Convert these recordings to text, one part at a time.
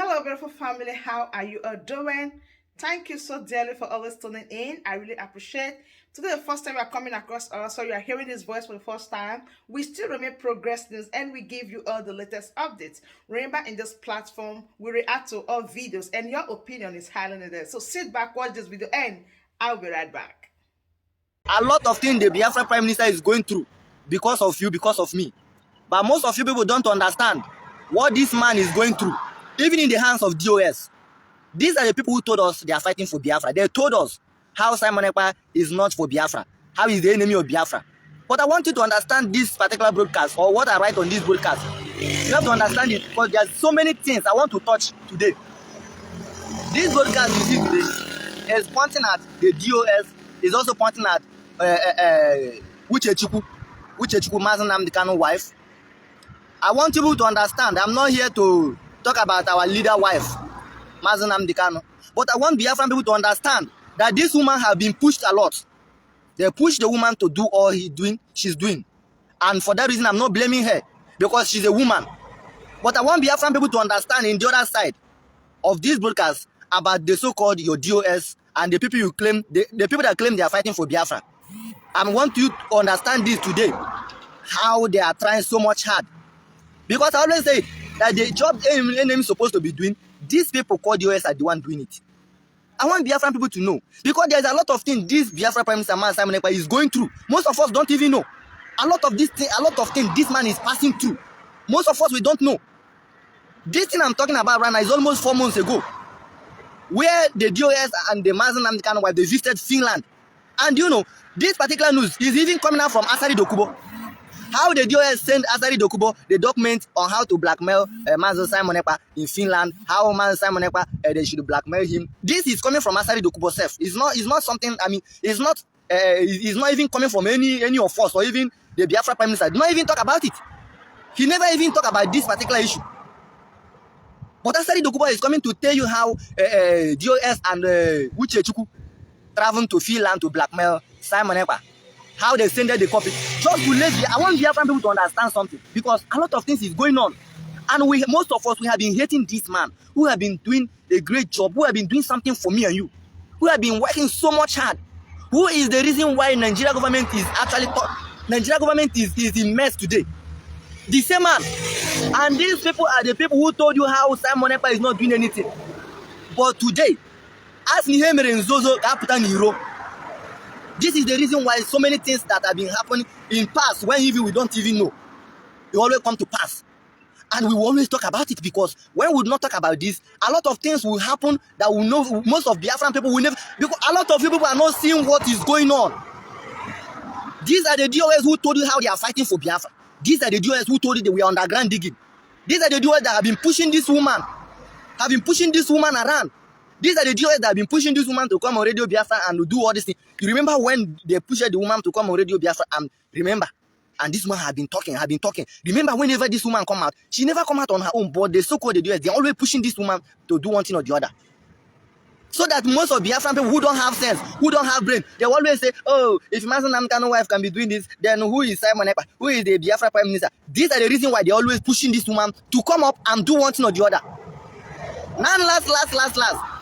Hello, beautiful family. How are you all doing? Thank you so dearly for always tuning in. I really appreciate. Today, the first time you are coming across us, so you are hearing this voice for the first time. We still remain Progress News, and we give you all the latest updates. Remember, in this platform, we react to all videos, and your opinion is highly needed. So sit back, watch this video, and I'll be right back. A lot of things the Biafra Prime Minister is going through because of you, because of me. But most of you people don't understand what this man is going through, even in the hands of DOS. These are the people who told us they are fighting for Biafra. They told us how Simon Ekpa is not for Biafra, how he's the enemy of Biafra. But I want you to understand this particular broadcast, or what I write on this broadcast. You have to understand it, because there's so many things I want to touch today. This broadcast you see today is pointing at the DOS, is also pointing at Uchechukwu Mazi Nnamdi Kanu's wife. I want people to understand, I'm not here to talk about our leader wife, Mazi Nnamdi Kanu, but I want Biafran people to understand that this woman has been pushed a lot. They pushed the woman to do all she's doing. And for that reason, I'm not blaming her, because she's a woman. But I want Biafran people to understand in the other side of this broadcast about the so-called your DOS and the people you claim, the people that claim they are fighting for Biafra. I want you to understand this today, how they are trying so much hard. Because I always say that the job enemy is supposed to be doing, these people called DOS are the one doing it. I want Biafran people to know, because there's a lot of things this Biafra Prime Minister man Simon Ekpa is going through. Most of us don't even know. A lot of things this man is passing through. Most of us, we don't know. This thing I'm talking about right now is almost 4 months ago, where the DOS and the Mazi Nnamdi Kanu wife, they visited Finland. And you know, this particular news is even coming out from Asari Dokubo. How the DOS sent Asari Dokubo the document on how to blackmail Mazi Simon Ekpa in Finland, how Mazi Simon Ekpa they should blackmail him. This is coming from Asari Dokubo self. It's not something, I mean, it's not even coming from any of us, or even the Biafra Prime Minister. Did not even talk about it. He never even talked about this particular issue. But Asari Dokubo is coming to tell you how DOS and Uchechukwu traveled to Finland to blackmail Simon Ekpa. How they send the copy. Just to let I want Biafran people to understand something, because a lot of things is going on. And most of us, we have been hating this man, who have been doing a great job, who have been doing something for me and you, who have been working so much hard, who is the reason why Nigeria government is actually, Nigeria government is in mess today. The same man. And these people are the people who told you how Simon Ekpa is not doing anything. But today, as Nihemere Nzozo Kaputa Niro, this is the reason why so many things that have been happening in past, when even we don't even know, they always come to pass. And we will always talk about it, because when we do not talk about this, a lot of things will happen that we know most of Biafran people will never, because a lot of people are not seeing what is going on. These are the DOS who told you how they are fighting for Biafra. These are the DOS who told you they were underground digging. These are the DOS that have been pushing this woman, around. These are the DOS that have been pushing this woman to come on Radio Biafra and do all this thing. You remember when they pushed the woman to come on Radio Biafra, and remember, and this woman had been talking. Remember, whenever this woman come out, she never come out on her own, but the so-called DOS, they're always pushing this woman to do one thing or the other. So that most of Biafran people who don't have sense, who don't have brain, they always say, oh, if Mazi Nnamdi Kanu's wife can be doing this, then who is Simon Ekpa? Who is the Biafra Prime Minister? These are the reason why they're always pushing this woman to come up and do one thing or the other. Now, last,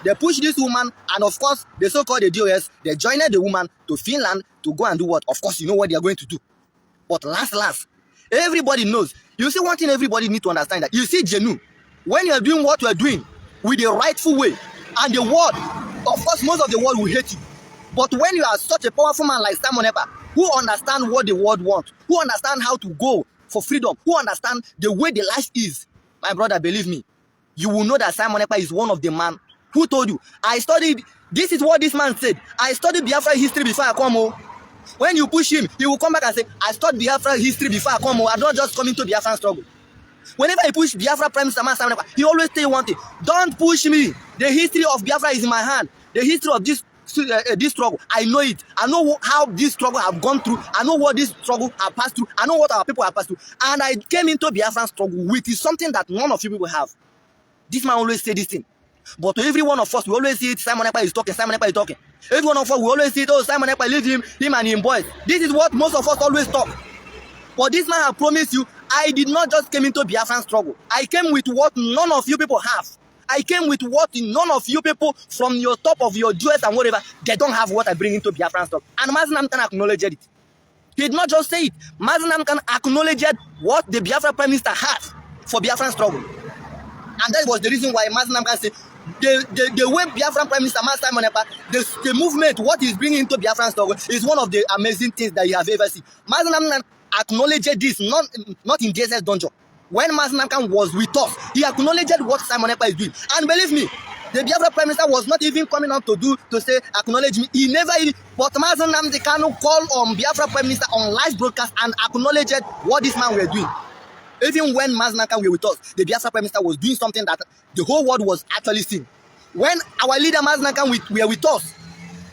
they push this woman, and of course, the so-called DOS, they joined the woman to Finland to go and do what? Of course, you know what they are going to do. But last, everybody knows. You see, one thing everybody need to understand, that you see, Jenu, when you are doing what you are doing with the rightful way, and the world, of course, most of the world will hate you. But when you are such a powerful man like Simon Ekpa, who understand what the world wants, who understand how to go for freedom, who understand the way the life is, my brother, believe me, you will know that Simon Ekpa is one of the man who told you. I studied, this is what this man said. I studied Biafra history before I come home. When you push him, he will come back and say, I studied Biafra history before I come home. I'm not just coming to Biafran struggle. Whenever I push Biafra Prime Minister Simon Ekpa, he always tell you one thing: don't push me. The history of Biafra is in my hand. The history of this struggle, I know it. I know how this struggle have gone through. I know what this struggle have passed through. I know what our people have passed through. And I came into Biafran struggle with something that none of you people have. This man always say this thing. But to every one of us, we always see it, Simon Ekpa is talking, Simon Ekpa is talking. Every one of us, we always see it, oh, Simon Ekpa, leave him and him boys. This is what most of us always talk. But this man has promised you, I did not just came into Biafran struggle. I came with what none of you people have. I came with what none of you people from your top of your jewels and whatever, they don't have what I bring into Biafran stock. And Mazi Nnamdi Kanu acknowledged it. He did not just say it. Mazi Nnamdi Kanu acknowledged what the Biafra Prime Minister has for Biafran struggle. And that was the reason why Mazi Nnamdi Kanu said, the way Biafran Prime Minister Simon Ekpa, the movement, what he's bringing into Biafran struggle is one of the amazing things that you have ever seen. Mazi Nnamdi Kanu acknowledged this, not in JSS Donjo. When Mazi Nnamdi Kanu was with us, he acknowledged what Simon Ekpa is doing. And believe me, the Biafra Prime Minister was not even coming out to say, acknowledge me. He never even, but Mazi Nnamdi Kanu called on Biafra Prime Minister on live broadcast and acknowledged what this man were doing. Even when Mazi Nnamdi Kanu were with us, the Biafra Prime Minister was doing something that the whole world was actually seeing. When our leader Mazi Nnamdi Kanu were with us,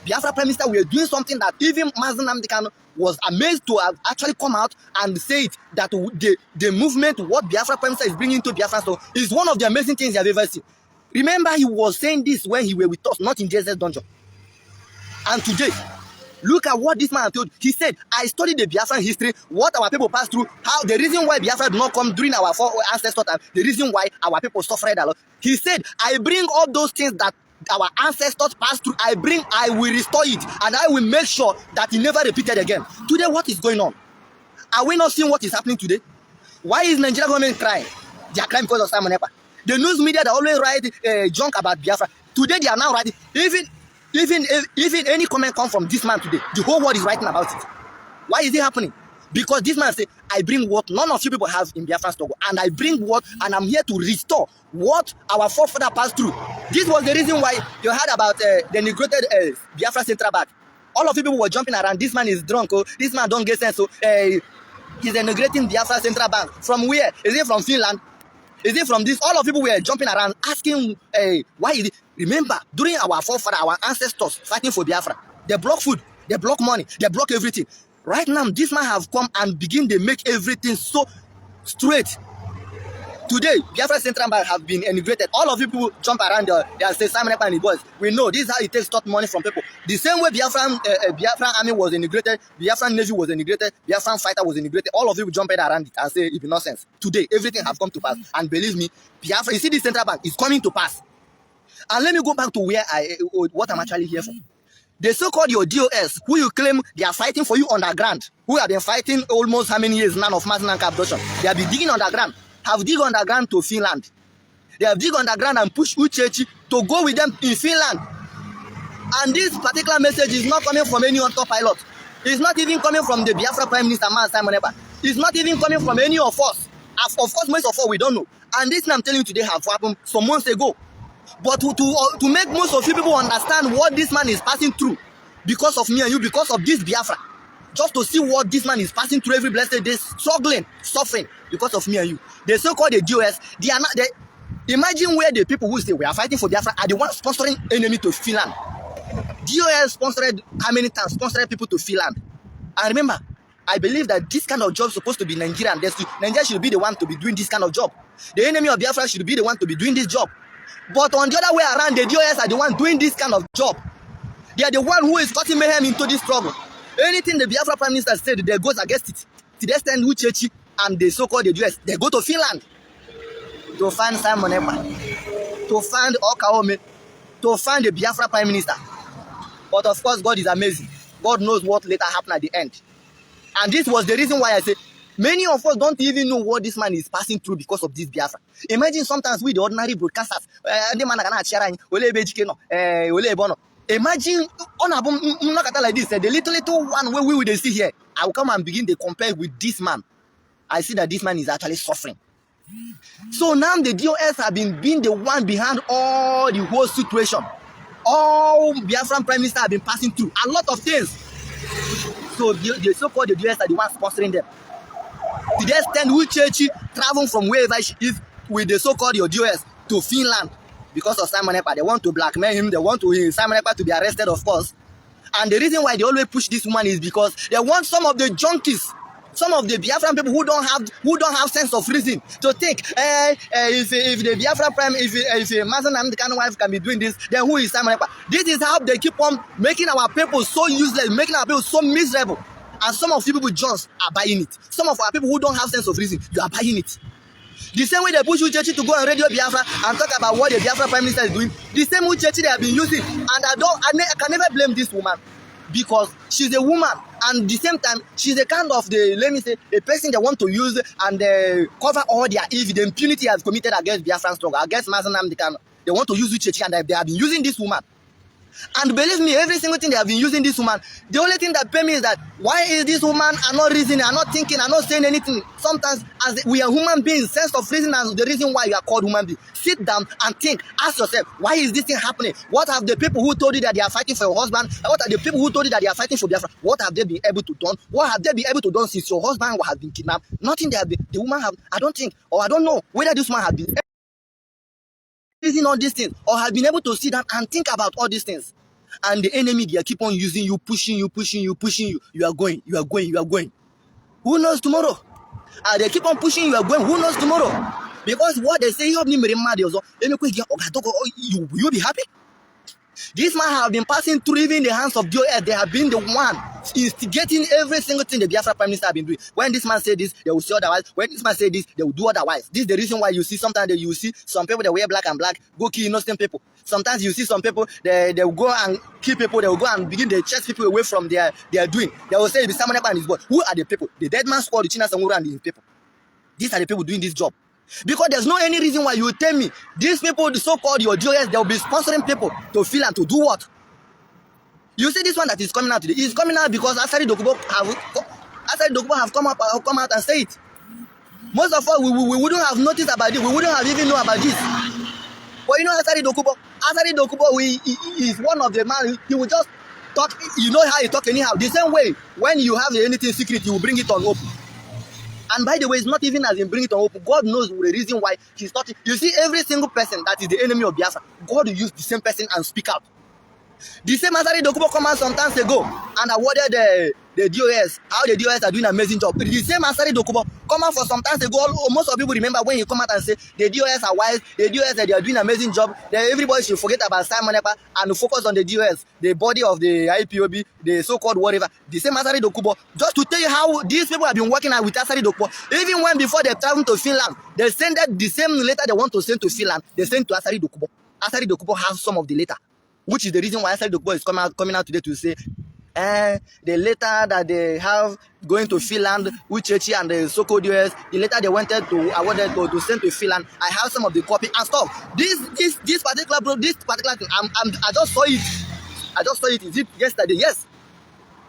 Biafra Prime Minister were doing something that even Mazi Nnamdi Kanu was amazed to have actually come out and say it, that the movement, what Biafra Prime Minister is bringing to Biafra, so is one of the amazing things you have ever seen. Remember, he was saying this when he were with us, not in JSS Donjo. And today, look at what this man told. He said, I studied the Biafran history, what our people passed through, how the reason why Biafra did not come during our ancestors time, the reason why our people suffered a lot. He said, I bring all those things that our ancestors passed through, I will restore it, and I will make sure that it never repeated again. Today, what is going on? Are we not seeing what is happening today? Why is Nigeria government crying? They are crying because of Simon Ekpa. The news media, they always write junk about Biafra. Today, they are now writing, even any comment come from this man today, the whole world is writing about it. Why is it happening? Because this man say, I bring what none of you people have in Biafran struggle, and I bring what, and I'm here to restore what our forefathers passed through. This was the reason why you heard about the integrated Biafra Central Bank. All of you people were jumping around. This man is drunk. Oh, this man don't get sense. So he's integrating Biafra Central Bank. From where? Is it from Finland? Is it from this? All of people were jumping around asking, why is it? Remember, during our forefathers, our ancestors fighting for Biafra, they block food, they block money, they block everything. Right now, this man have come and begin to make everything so straight. Today, Biafra Central Bank have been integrated. All of you people jump around there, they say Simon Ekpa and the boys. We know this is how it takes tot money from people. The same way Biafran Army was integrated, Biafran Navy was integrated, Biafran Fighter was integrated. All of you jumping around it and say it be nonsense. Today, everything have come to pass. And believe me, Biafra, you see this Central Bank is coming to pass. And let me go back to where what I'm actually here for. The so-called your DOS, who you claim they are fighting for you underground, who have been fighting almost how many years now of Mazi Nnamdi Kanu abduction, they have been digging underground, have dig underground to Finland. They have dig underground and push Uchechi to go with them in Finland. And this particular message is not coming from any autopilot. It's not even coming from the Biafra Prime Minister, Simon Ekpa. It's not even coming from any of us. Of course, most of us, we don't know. And this I'm telling you today have happened some months ago. But to make most of you people understand what this man is passing through, because of me and you, because of this Biafra, just to see what this man is passing through every blessed day, struggling, suffering, because of me and you. The so-called the DOS, they are not. Imagine where the people who say we are fighting for Biafra are the ones sponsoring enemy to Finland. DOS sponsored how many times? Sponsored people to Finland. And remember, I believe that this kind of job is supposed to be Nigerian. Nigeria should be the one to be doing this kind of job. The enemy of Biafra should be the one to be doing this job. But on the other way around, the DOS are the one doing this kind of job. They are the one who is causing mayhem into this struggle. Anything the Biafra Prime Minister said, they goes against it. To the extent Uchechi and the so-called the US, they go to Finland to find Simon Ekpa, to find Okaome, to find the Biafra Prime Minister. But of course, God is amazing. God knows what later happened at the end. And this was the reason why I say, many of us don't even know what this man is passing through because of this Biafra. Imagine sometimes we, the ordinary broadcasters, imagine like this, the little one where we will see here. I will come and begin to compare with this man. I see that this man is actually suffering. So now the DOS have been being the one behind all the whole situation. All Biafran Prime Minister have been passing through a lot of things. So the so-called the DOS are the ones sponsoring them. To the extent Uchechi travel from wherever she is with the so-called your DOS to Finland because of Simon Ekpa. They want to blackmail him. They want Simon Ekpa to be arrested, of course. And the reason why they always push this woman is because they want some of the junkies, some of the Biafran people who don't have sense of reason to think, if the Biafra Prime, if Mazi Nnamdi Kanu wife can be doing this, then who is Simon Ekpa? This is how they keep on making our people so useless, making our people so miserable. And some of you people just are buying it. Some of our people who don't have sense of reason, you are buying it. The same way they push Uchechi to go on Radio Biafra and talk about what the Biafra Prime Minister is doing, the same Uchechi they have been using. And I can never blame this woman because she's a woman, and at the same time she's a kind of let me say a person they want to use and cover all their evil, the impunity has committed against Biafran struggle, against Mazen Nnamdi Kanu. They want to use Uchechi, and they have been using this woman. And believe me, every single thing they have been using this woman. The only thing that pains me is that why is this woman are not reasoning, are not thinking, are not saying anything. Sometimes as we are human beings, sense of reason is the reason why you are called human being. Sit down and think. Ask yourself, why is this thing happening? What have the people who told you that they are fighting for your husband? What are the people who told you that they are fighting for Biafra? What have they been able to do? What have they been able to do since your husband has been kidnapped? Nothing. The woman have. I don't think, or I don't know whether this woman has been using all these things, or have been able to sit down and think about all these things. And the enemy, they keep on using you, pushing you, pushing you, pushing you. You are going, you are going, you are going. Who knows tomorrow? And they keep on pushing you, are going. Who knows tomorrow? Because what they say, you'll be happy. This man have been passing through even the hands of DOS. They have been the one instigating every single thing the Biafra Prime Minister have been doing. When this man say this, they will say otherwise. When this man say this, they will do otherwise. This is the reason why you see sometimes you see some people that wear black and black go kill innocent people. Sometimes you see some people they will go and kill people. They will go and begin to chase people away from their doing. They will say it's someone and his boy. Who are the people? The dead man squad, the China Samura and his people. These are the people doing this job. Because there's no any reason why you tell me these people, the so-called your DOS, they'll be sponsoring people to feel and to do what? You see this one that is coming out today is coming out because Asari Dokubo have come out and say it. Most of us we wouldn't have noticed about this. We wouldn't have even know about this. But you know Asari Dokubo, he is one of the man. He will just talk. You know how he talk anyhow. The same way when you have anything secret, you will bring it on open. And by the way, it's not even as in bring it on open. God knows the reason why he's talking. You see, every single person that is the enemy of Biafra, God will use the same person and speak out. The same Asari Dokubo come out some times ago and awarded the DOS, how the DOS are doing an amazing job. The same Asari Dokubo come out for some times ago. Most of people remember when he come out and say the DOS are wise, the DOS they are doing an amazing job. Then everybody should forget about Simon Ekpa and focus on the DOS, the body of the IPOB, the so-called whatever. The same Asari Dokubo, just to tell you how these people have been working out with Asari Dokubo. Even when before they travel to Finland, they send that the same letter they want to send to Finland, they send to Asari Dokubo. Asari Dokubo has some of the letter, which is the reason why Asari Dokubo is coming out today to say the letter that they have going to Finland, Uchechi and the so-called DOS, the letter they wanted to awarded to send to Finland. I have some of the copy and stuff. This particular thing, I just saw it. Is it yesterday? Yes.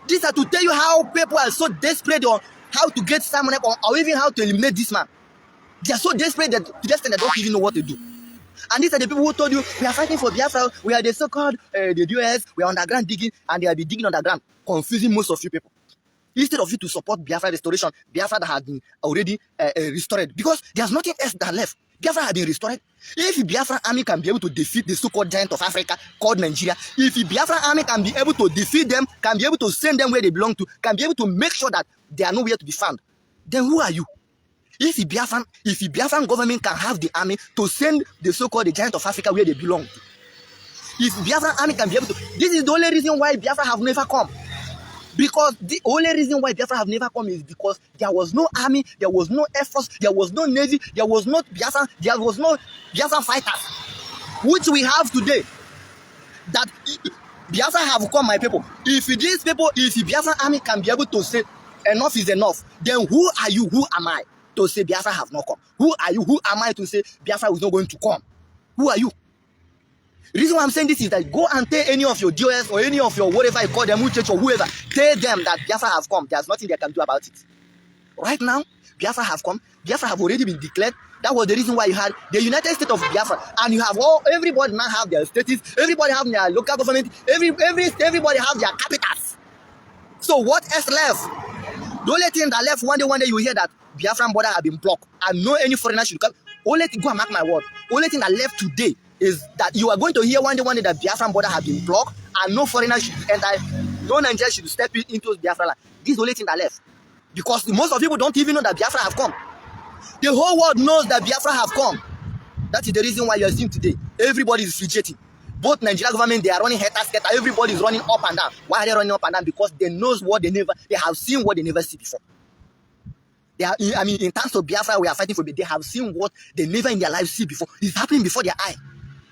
These are to tell you how people are so desperate on how to get Simon up or even how to eliminate this man. They are so desperate that to the extent they don't even know what to do. And these are the people who told you, we are fighting for Biafra, we are the so-called the DOS, we are underground digging, and they will be digging underground, confusing most of you people. Instead of you to support Biafra restoration, Biafra that has been already restored, because there's nothing else that left. Biafra has been restored. If the Biafra army can be able to defeat the so-called giant of Africa called Nigeria, if the Biafra army can be able to defeat them, can be able to send them where they belong to, can be able to make sure that they are nowhere to be found, then who are you? If the Biafran government can have the army to send the so-called the giant of Africa where they belong to, if Biafran army can be able to, this is the only reason why Biafra have never come. Because the only reason why Biafra have never come is because there was no army, there was no air force, there was no navy, there was no Biafran fighters, which we have today. That Biafra have come, my people. If the Biafran army can be able to say enough is enough, then who are you? Who am I to say Biafra have not come? Who are you? Who am I to say Biafra is not going to come? Who are you? The reason why I'm saying this is that go and tell any of your DOS or any of your whatever you call them, Uchechi or whoever, tell them that Biafra have come. There's nothing they can do about it. Right now, Biafra have come. Biafra have already been declared. That was the reason why you had the United States of Biafra, and you have everybody now have their status. Everybody have their local government. Everybody have their capitals. So what else left? The only thing that left one day you hear that Biafran border have been blocked and no any foreigner should come. Only thing, go and mark my word. Only thing that left today is that you are going to hear one day that Biafran border have been blocked and no foreigner should enter, no Nigerian should step into Biafra land. This is the only thing that left. Because most of people don't even know that Biafra have come. The whole world knows that Biafra have come. That is the reason why you are seeing today. Everybody is fidgeting. Both Nigerian government, they are running head-to-head. Everybody is running up and down. Why are they running up and down? Because they have seen what they never see before. They are, I mean, in terms of Biafra, we are fighting for, but they have seen what they never in their lives see before. It's happening before their eye.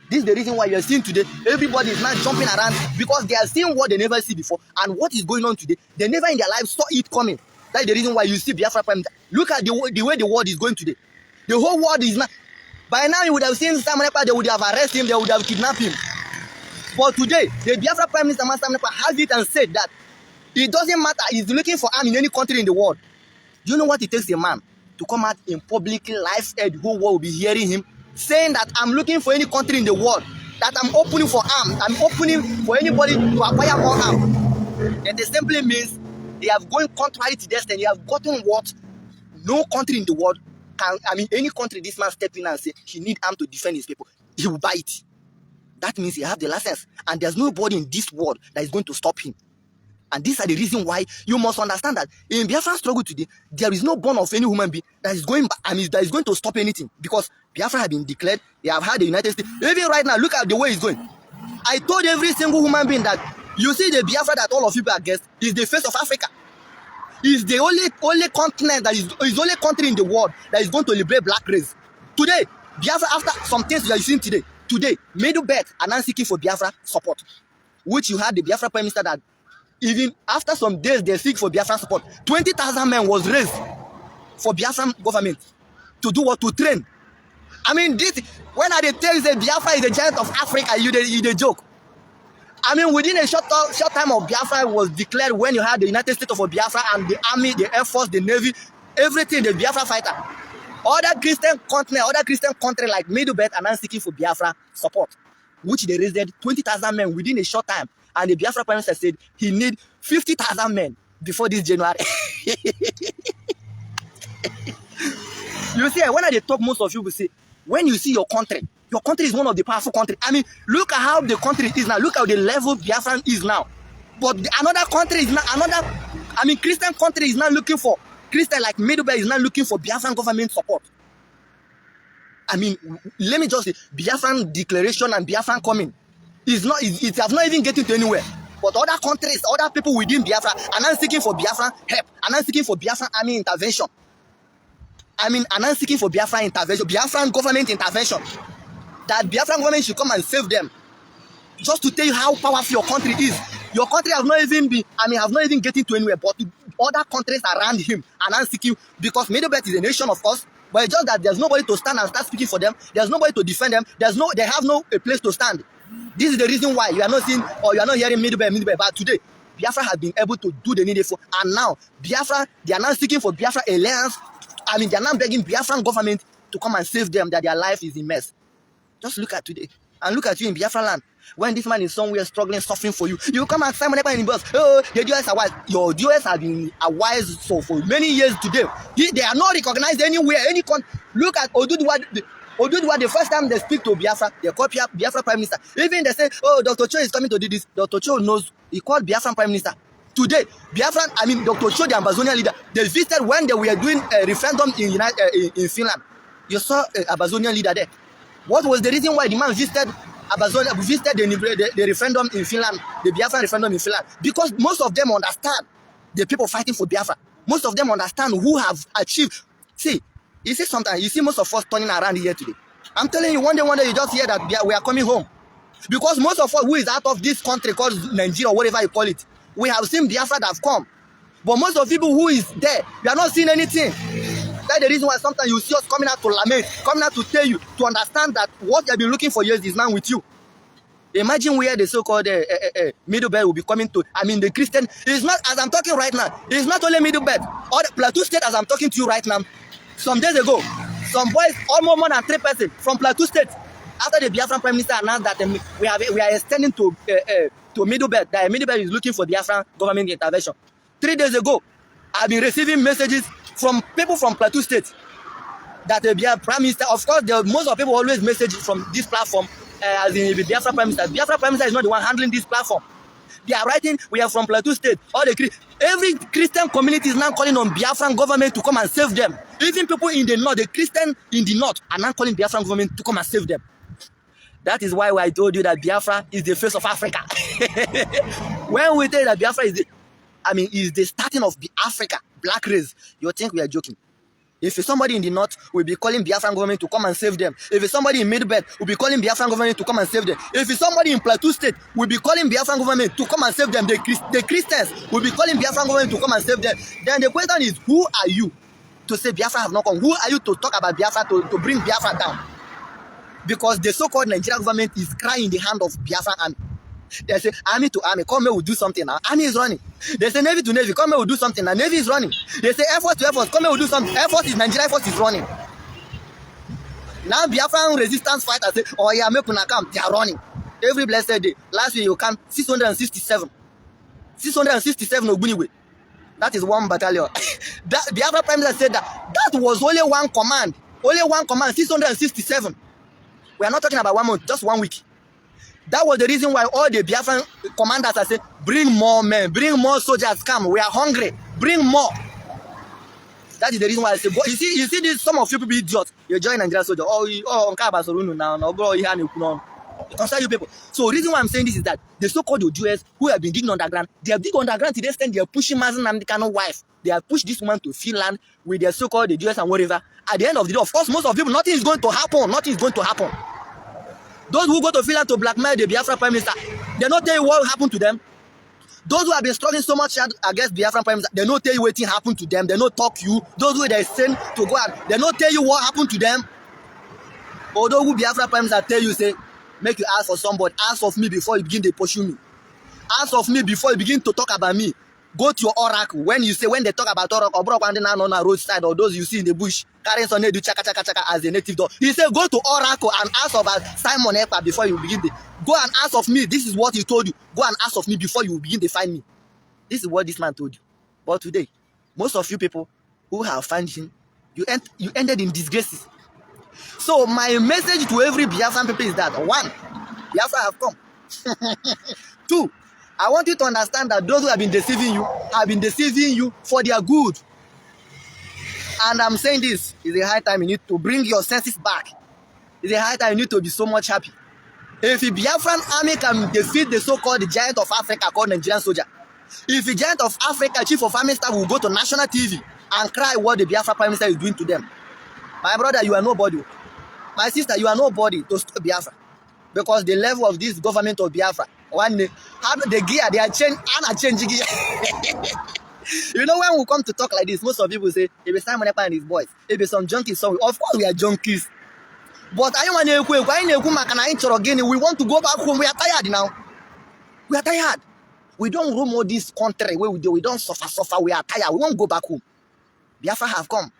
This is the reason why you are seeing today, everybody is now jumping around because they are seeing what they never see before. And what is going on today, they never in their lives saw it coming. That's the reason why you see Biafra Prime. Look at the way the world is going today. The whole world is not. By now, you would have seen Sam Nepa, they would have arrested him, they would have kidnapped him. But today, the Biafra Prime Minister Sam Nepa has it and said that it doesn't matter, he's looking for arm in any country in the world. Do you know what it takes a man to come out in public live air, the whole world will be hearing him saying that I'm looking for any country in the world, that I'm opening for arms, I'm opening for anybody to acquire more arms. And it simply means they have gone contrary to destiny. They have gotten what no country in the world can, I mean, any country this man step in and say he need arm to defend his people, he will buy it. That means he have the license. And there's nobody in this world that is going to stop him. And these are the reason why you must understand that in Biafran struggle today, there is no bone of any human being that is going, that is going to stop anything, because Biafra have been declared. They have had the United States. Even right now, look at the way it's going. I told every single human being that you see the Biafra that all of you are against is the face of Africa. It's the only continent that is only country in the world that is going to liberate black race. Today, Biafra, after some things you are seeing today, Middle Belt are now seeking for Biafra support, which you had the Biafra Prime Minister that even after some days they seek for Biafran support. 20,000 men was raised for Biafran government to do what? To train. I mean, this, when I tell you that Biafra is the giant of Africa, you the joke. I mean, within a short time of Biafra was declared, when you had the United States of Biafra and the army, the air force, the navy, everything, the Biafra fighter. Other Christian country like Middle Belt are now seeking for Biafra support, which they raised 20,000 men within a short time. And the Biafra Prime Minister said he need 50,000 men before this January. You see, when I talk, most of you will say, when you see your country is one of the powerful countries. I mean, look at how the country is now. Look at the level Biafran is now. But another country is now, Christian country is now looking for, Christian like Middle Belt is now looking for Biafran government support. I mean, let me just say, Biafran declaration and Biafran coming it have not even getting to anywhere. But other countries, other people within Biafra are now seeking for Biafran help, are now seeking for Biafran army intervention. Are now seeking for Biafran intervention, Biafran government intervention. That Biafran government should come and save them. Just to tell you how powerful your country is. Your country have not even getting to anywhere, but other countries around him are now seeking, because Middle Belt is a nation, of course, but it's just that there's nobody to stand and start speaking for them. There's nobody to defend them. They have no place to stand. This is the reason why you are not seeing or you are not hearing Middle Belt. But today, Biafra has been able to do the needful, and now Biafra, they are now seeking for Biafra alliance. They are now begging Biafran government to come and save them, that their life is in mess. Just look at today, and look at you in Biafra land. When this man is somewhere struggling, suffering for you, you come and Simon in the bus. Oh, the US are wise. Your US have been wise for many years today. They are not recognized anywhere. Look at Oduduwa, the first time they speak to Biafra, they call Biafra Prime Minister. Even they say, oh, Dr. Cho is coming to do this. Dr. Cho knows, he called Biafran Prime Minister. Today, Dr. Cho, the Amazonian leader, they visited when they were doing a referendum in Finland. You saw a Amazonian leader there. What was the reason why the man visited the referendum in Finland, the Biafran referendum in Finland? Because most of them understand the people fighting for Biafra. Most of them understand who have achieved. See, you see sometimes, you see most of us turning around here today. I'm telling you, one day you just hear that we are coming home. Because most of us who is out of this country called Nigeria or whatever you call it, we have seen Biafra that have come. But most of the people who is there, we are not seeing anything. That's the reason why sometimes you see us coming out to lament, coming out to tell you, to understand that what you have been looking for years is now with you. Imagine where the so-called Middle Belt will be coming to. The Christian, it's not, as I'm talking right now, it's not only Middle Belt. Or the Plateau State, as I'm talking to you right now, some days ago, some boys, almost more than 3 persons from Plateau State, after the Biafran Prime Minister announced that we are extending to Middle Belt, that Middle Belt is looking for Biafran government intervention. 3 days ago, I've been receiving messages from people from Plateau State that the Prime Minister, of course, most of people always message from this platform, as in the Biafra Prime Minister. Biafra Prime Minister is not the one handling this platform. They are writing, we are from Plateau State. Every Christian community is now calling on Biafran government to come and save them. Even people in the north, the Christian in the north, are now calling Biafran government to come and save them. That is why I told you that Biafra is the face of Africa. When we tell that Biafra is the starting of the Africa black race, you think we are joking. If it's somebody in the north, we'll be calling Biafran government to come and save them. If it's somebody in Midbelt, we'll be calling Biafran government to come and save them. If it's somebody in Plateau State, we'll be calling Biafran government to come and save them. The Christians will be calling Biafran government to come and save them. Then the question is, who are you to say Biafra have not come? Who are you to talk about Biafra, to bring Biafra down? Because the so-called Nigerian government is crying in the hand of Biafran army. They say army to army, come here, we'll do something now. Army is running. They say navy to navy, come here, we'll do something now. Navy is running. They say air force to air force, come here, we'll do something. Air force is Nigeria, air force is running. Now Biafran resistance fighters say, oh yeah, make una come, they are running. Every blessed day. Last week you count 667. 667 Ogbuniwe. That is one battalion. The Biafra Prime Minister said that was only one command. Only one command, 667. We are not talking about 1 month, just 1 week. That was the reason why all the Biafran commanders are saying, bring more men, bring more soldiers, come. We are hungry. Bring more. That is the reason why I say, but you see this, some of you people idiots. You join Nigeria soldier. Concern you people. So the reason why I'm saying this is that the so-called Jews who have been digging underground, they have digged underground to the extent they are pushing Mazen Namdekano's wife. They have pushed this woman to Finland with their so-called Jews and whatever. At the end of the day, of course, most of people, nothing is going to happen. Nothing is going to happen. Those who go to Finland to blackmail the Biafra Prime Minister, they don't tell you what happened to them. Those who have been struggling so much against Biafra Prime Minister, they don't tell you what happened to them. They don't talk you. Those who they send to go out, they don't tell you what happened to them. Although who Biafra Prime Minister tell you, say, make you ask for somebody. Ask of me before you begin to pursue me. Ask of me before you begin to talk about me. Go to your oracle. When they talk about oracle, or on a roadside, or those you see in the bush, carrying some do chaka chaka chaka as a native dog. He said, go to oracle and ask about Simon Ekpa before you begin to go and ask of me. This is what he told you. Go and ask of me before you begin to find me. This is what this man told you. But today, most of you people who have found him, you ended in disgraces. So my message to every Biafran people is that 1, Biafra have come. 2, I want you to understand that those who have been deceiving you for their good. And I'm saying this is a high time you need to bring your senses back. It's a high time you need to be so much happy. If the Biafran army can defeat the so-called giant of Africa called Nigerian soldier, if the giant of Africa chief of army staff will go to national TV and cry what the Biafra Prime Minister is doing to them, my brother, you are nobody. My sister, you are nobody to stop Biafra. Because the level of this government of Biafra, one day, the gear, they are changing gear. You know, when we come to talk like this, most of people say, if it's Simon Ekpa and his boys, if it's some junkies, so of course we are junkies. But we want to go back home. We are tired now. We are tired. We don't roam all this country where we don't suffer. We are tired. We won't go back home. Biafra have come.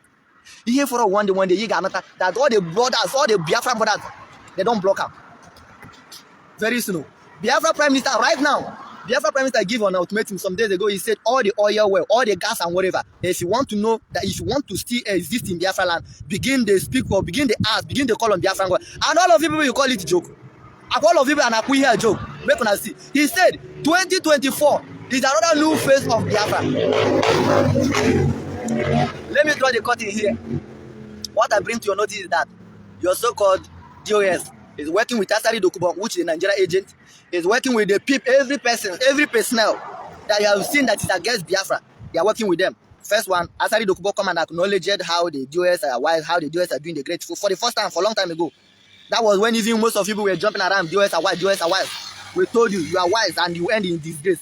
Here for one day, you got that all the brothers, all the Biafra brothers, they don't block up. Very soon. Biafra Prime Minister right now, Biafra Prime Minister gave an ultimatum some days ago. He said all the oil well, all the gas and whatever. If you want to know that, if you want to still exist in Biafra land, begin the speak or begin the ask, begin the call on Biafra God. And all of you people, you call it a joke. All of you people and here a joke. Make una see. He said 2024 is another new phase of Biafra. Let me draw the curtain here. What I bring to your notice is that your so-called DOS is working with Asari Dokubo, which is a Nigerian agent, is working with the people, every personnel that you have seen that is against Biafra. They are working with them. First one, Asari Dokubo come and acknowledged how the DOS are wise, how the DOS are doing the great for the first time for a long time ago. That was when even most of people were jumping around, DOS are wise, DOS are wise. We told you, you are wise and you end in disgrace.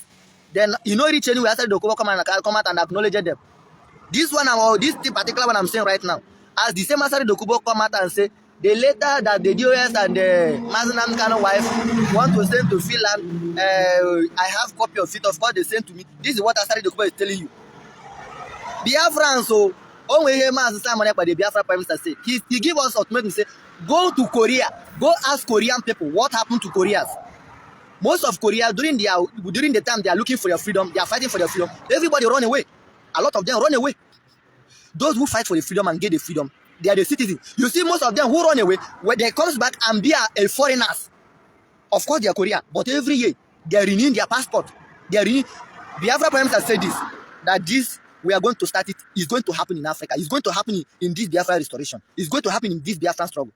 Then, you know, reach anywhere, Asari Dokubo come out and acknowledge them. This one, this particular one I'm saying right now, as the same Asari Dokubo come out and say, the letter that the DOS and the Mazen Namdekano's wife want to send to Finland, I have copy of it. Of course, they sent to me. This is what Asari Dokubo is telling you. Biafran, so only Simon Ekpa, the Biafra Prime Minister, say he give us ultimatum, say go to Korea, go ask Korean people what happened to Koreans. Most of Korea during the time they are looking for their freedom, they are fighting for their freedom. Everybody run away. A lot of them run away. Those who fight for the freedom and get the freedom, they are the citizens. You see, most of them who run away, when they comes back and be a foreigners, of course they are Korean, but every year they are renewing their passport. They are renewing. Biafra Prime Minister said this, that this we are going to start it. It's going to happen in Africa. It's going to happen in this Biafra restoration. It's going to happen in this Biafra struggle.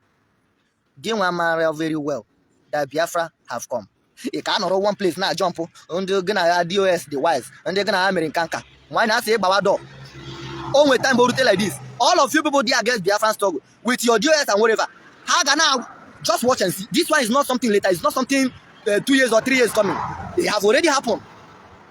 They want very well that Biafra have come. You cannot run one place now jump. And they're gonna DOS the wise, and they're gonna American. Why not say Bawado? Only time borute like this. All of you people there against Biafran struggle with your DOS and whatever. How can now just watch and see? This one is not something later. It's not something 2 years or 3 years coming. It has already happened.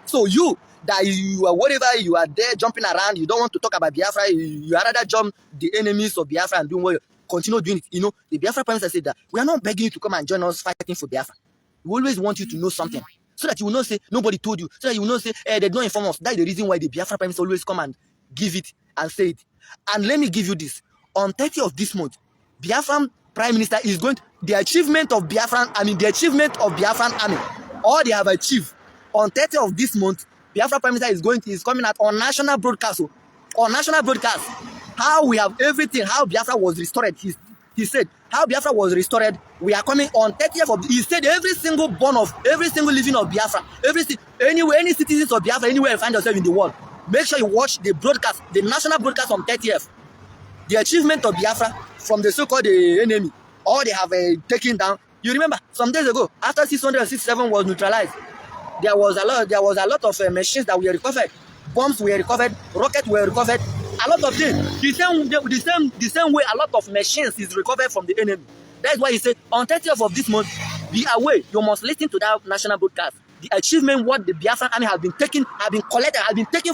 So you that you are whatever, you are there jumping around, you don't want to talk about Biafra, you rather jump the enemies of Biafra and doing what you continue doing it. You know, the Biafra Prime Minister said that we are not begging you to come and join us fighting for Biafra. We always want you to know something. So that you will not say, nobody told you. So that you will not say, they don't inform us. That is the reason why the Biafra Prime Minister always come and give it and say it. And let me give you this. On 30th of this month, Biafran Prime Minister is going to, the achievement of Biafran Army, all they have achieved on 30th of this month, Biafra Prime Minister is coming out on national broadcast. On national broadcast, how we have everything, how Biafra was restored. He said, how Biafra was restored. We are coming on 30th of, he said every single living of Biafra, any citizens of Biafra, anywhere you find yourself in the world, make sure you watch the broadcast, the national broadcast on 30th. The achievement of Biafra from the so-called enemy, all they have taken down. You remember some days ago, after 667 was neutralized, there was a lot of machines that were recovered, bombs were recovered, rockets were recovered, a lot of things. The same way a lot of machines is recovered from the enemy. That's why he said on 30th of this month, be aware. You must listen to that national broadcast. The achievement what the Biafran army have been taken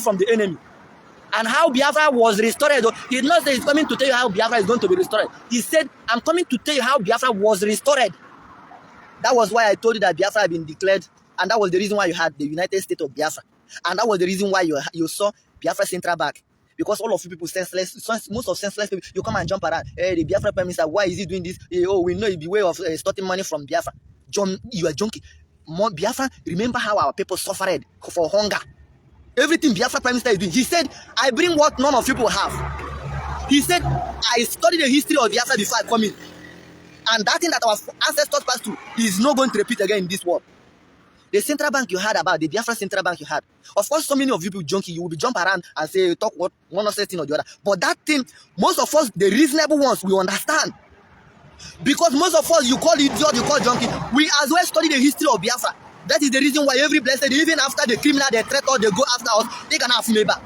from the enemy. And how Biafra was restored. He did not say he's coming to tell you how Biafra is going to be restored. He said, I'm coming to tell you how Biafra was restored. That was why I told you that Biafra had been declared. And that was the reason why you had the United States of Biafra. And that was the reason why you saw Biafra Central Bank. Because all of you people senseless, most of senseless people, you come and jump around. The Biafra Prime Minister, why is he doing this? We know it's a way of extorting money from Biafra. John, you are junkie. Biafra, remember how our people suffered for hunger. Everything Biafra Prime Minister is doing. He said, I bring what none of people have. He said, I studied the history of Biafra before I come in. And that thing that our ancestors passed through is not going to repeat again in this world. The central bank you heard about, the Biafra central bank you had. Of course, so many of you people junkie, you will be jump around and say, talk what one or thing or the other. But that thing, most of us, the reasonable ones, we understand. Because most of us, you call idiot, you call junkie, we as well study the history of Biafra. That is the reason why every blessed, even after the criminal, they threat us, they go after us, they can have me back.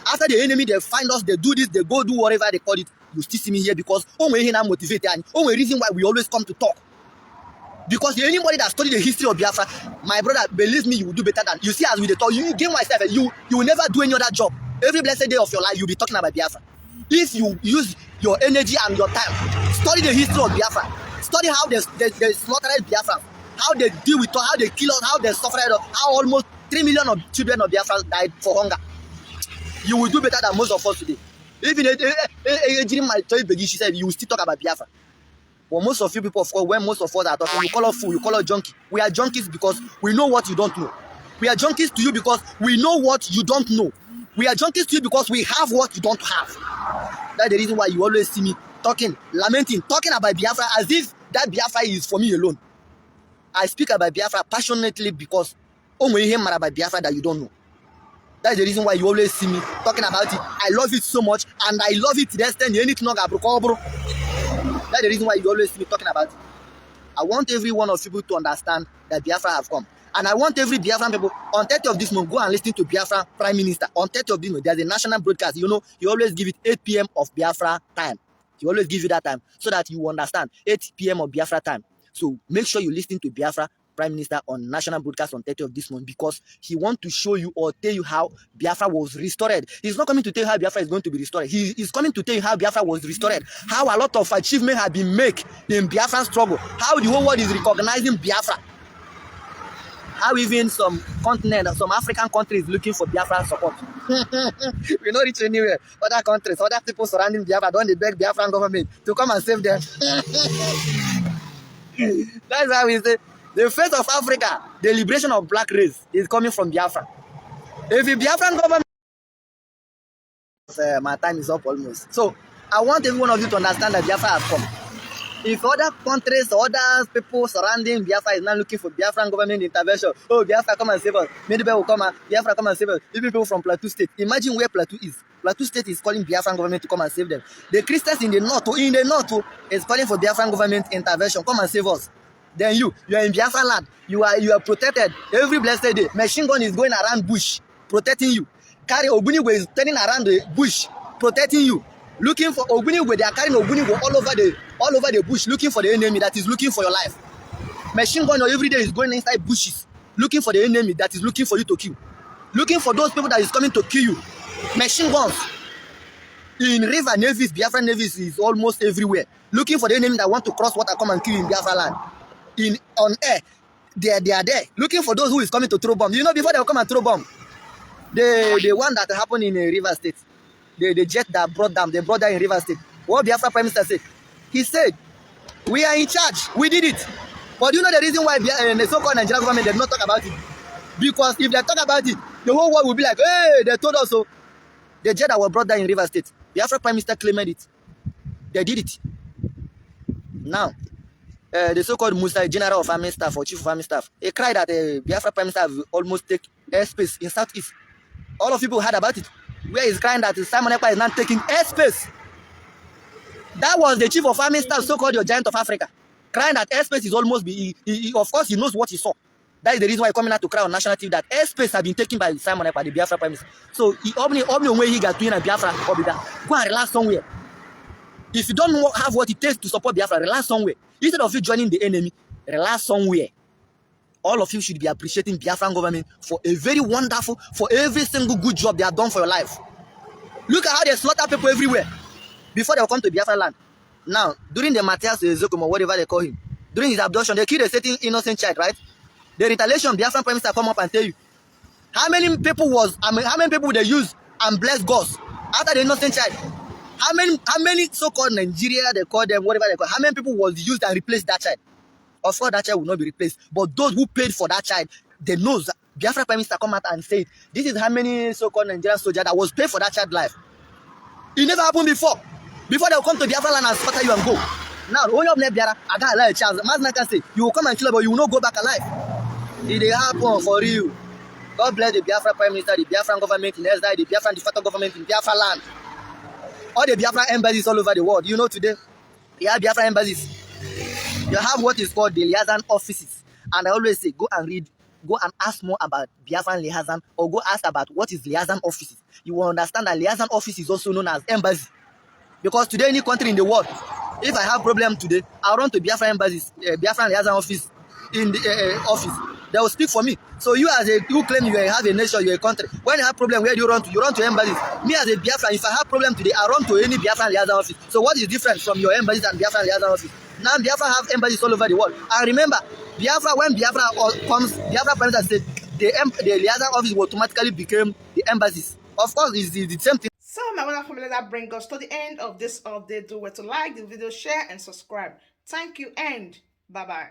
After the enemy, they find us, they do this, they go do whatever they call it. You still see me here because only here I'm motivated and only reason why we always come to talk. Because anybody that studied the history of Biafra, my brother, believe me, you will do better than you see as we talk. You give myself, you will never do any other job. Every blessed day of your life, you'll be talking about Biafra. If you use your energy and your time, study the history of Biafra. Study how they slaughtered Biafra, how they deal with, how they kill us, how they suffered, how almost 3 million of children of Biafra died for hunger. You will do better than most of us today. Even she said you will still talk about Biafra. But most of you people, of course, when most of us are talking, you call us fool, you call us junkie. We are junkies because we know what you don't know. We are junkies to you because we know what you don't know. We are junkies to you because we have what you don't have. That's the reason why you always see me talking, lamenting, talking about Biafra as if that Biafra is for me alone. I speak about Biafra passionately because only him about Biafra that you don't know. That's the reason why you always see me talking about it. I love it so much, and I love it to the extent anything not bro. That's the reason why you always see me talking about it. I want every one of you to understand that Biafra have come. And I want every Biafran people, on 30th of this month, go and listen to Biafra Prime Minister. On 30th of this month, there's a national broadcast. You know, he always give it 8 p.m. of Biafra time. He always give you that time so that you understand 8 p.m. of Biafra time. So make sure you listen to Biafra Prime Minister on national broadcast on 30th of this month because he wants to show you or tell you how Biafra was restored. He's not coming to tell you how Biafra is going to be restored. He is coming to tell you how Biafra was restored, how a lot of achievement have been made in Biafran struggle, how the whole world is recognizing Biafra, how even some continent, some African countries looking for Biafran support. We not reach anywhere. Other countries, other people surrounding Biafra don't they beg Biafran government to come and save them. That's how we say the fate of Africa, the liberation of black race is coming from Biafra. If the Biafran government, my time is up almost. So I want every one of you to understand that Biafra has come. If other countries, other people surrounding Biafra is not looking for Biafran government intervention, oh, Biafra come and save us. Medibel will come and Biafra come and save us. Even people from Plateau State. Imagine where Plateau is. Plateau State is calling Biafran government to come and save them. The Christians in the north, is calling for Biafran government intervention. Come and save us. Then you are in Biafra land. You are protected every blessed day. Machine gun is going around bush, protecting you. Carry Obunigwe is turning around the bush, protecting you, looking for Ogbunigwe. They are carrying Ogbunigwe all over the bush, looking for the enemy that is looking for your life. Machine gun every day is going inside bushes, looking for the enemy that is looking for you to kill, looking for those people that is coming to kill you. Machine guns in river navies, Biafran navies is almost everywhere, looking for the enemy that want to cross water, come and kill you in Biafra land. On air, they are there, looking for those who is coming to throw bomb. You know, before they will come and throw bomb, the one that happened in River State, the jet that brought them, they brought that in River State. What Biafra Prime Minister said? He said, "We are in charge. We did it." But you know the reason why the so-called Nigerian government did not talk about it? Because if they talk about it, the whole world will be like, "Hey, they told us so." The jet that was brought down in River State, Biafra Prime Minister claimed it. They did it. Now, the so-called Musa, General of Army Staff or Chief of Army Staff, he cried that Biafra Prime Minister will almost take airspace in Southeast. All of people heard about it. Where he's crying that Simon Ekpa is not taking airspace. That was the Chief of Army Staff, so-called your Giant of Africa, crying that airspace is almost of course, he knows what he saw. That is the reason why he's coming out to cry on national TV that airspace has been taken by Simon Ekpa, the Biafra Prime Minister. So, he way he got to Biafra, go and relax somewhere. If you don't have what it takes to support Biafra, relax somewhere. Instead of you joining the enemy, relax somewhere. All of you should be appreciating Biafran government for a very wonderful, for every single good job they have done for your life. Look at how they slaughter people everywhere before they come to Biafra land. Now, during the Matthias Ezekomo, whatever they call him, during his abduction, they killed a certain innocent child, right? The retaliation, Biafran Prime Minister come up and tell you how many people they use and bless gods after the innocent child. How many so-called Nigeria, they call them, whatever they call, how many people was used and replaced that child? Of course, that child will not be replaced. But those who paid for that child, they know that Biafra Prime Minister come out and say, this is how many so-called Nigerian soldiers that was paid for that child life. It never happened before. Before they will come to Biafra land and scatter you and go. Now, only of Biafra, I got a chance. Mazna can say, you will come and kill, but you will not go back alive. It happen for you. God bless the Biafra Prime Minister, the Biafran government in Esda, the Biafran de facto government in Biafra land. All the Biafra embassies all over the world. You know today, you have Biafra embassies. You have what is called the liaison offices. And I always say, go and ask more about Biafran liaison, or go ask about what is liaison offices. You will understand that liaison office is also known as embassy. Because today, any country in the world, if I have problem today, I'll run to Biafra embassies, Biafran liaison office in the office. They will speak for me. So you you claim you have a nation, you're a country. When you have problem, where do you run to? You run to embassies. Me as a Biafran, if I have problem today, I run to any Biafran liaison office. So what is different from your embassies and Biafran liaison office? Now Biafra have embassies all over the world. And remember, Biafra, when Biafra comes, Biafra Prime Minister said the liaison office will automatically become the embassies. Of course, it's the same thing. So my wonderful family, that brings us to the end of this update. Do well to like the video, share, and subscribe. Thank you, and bye-bye.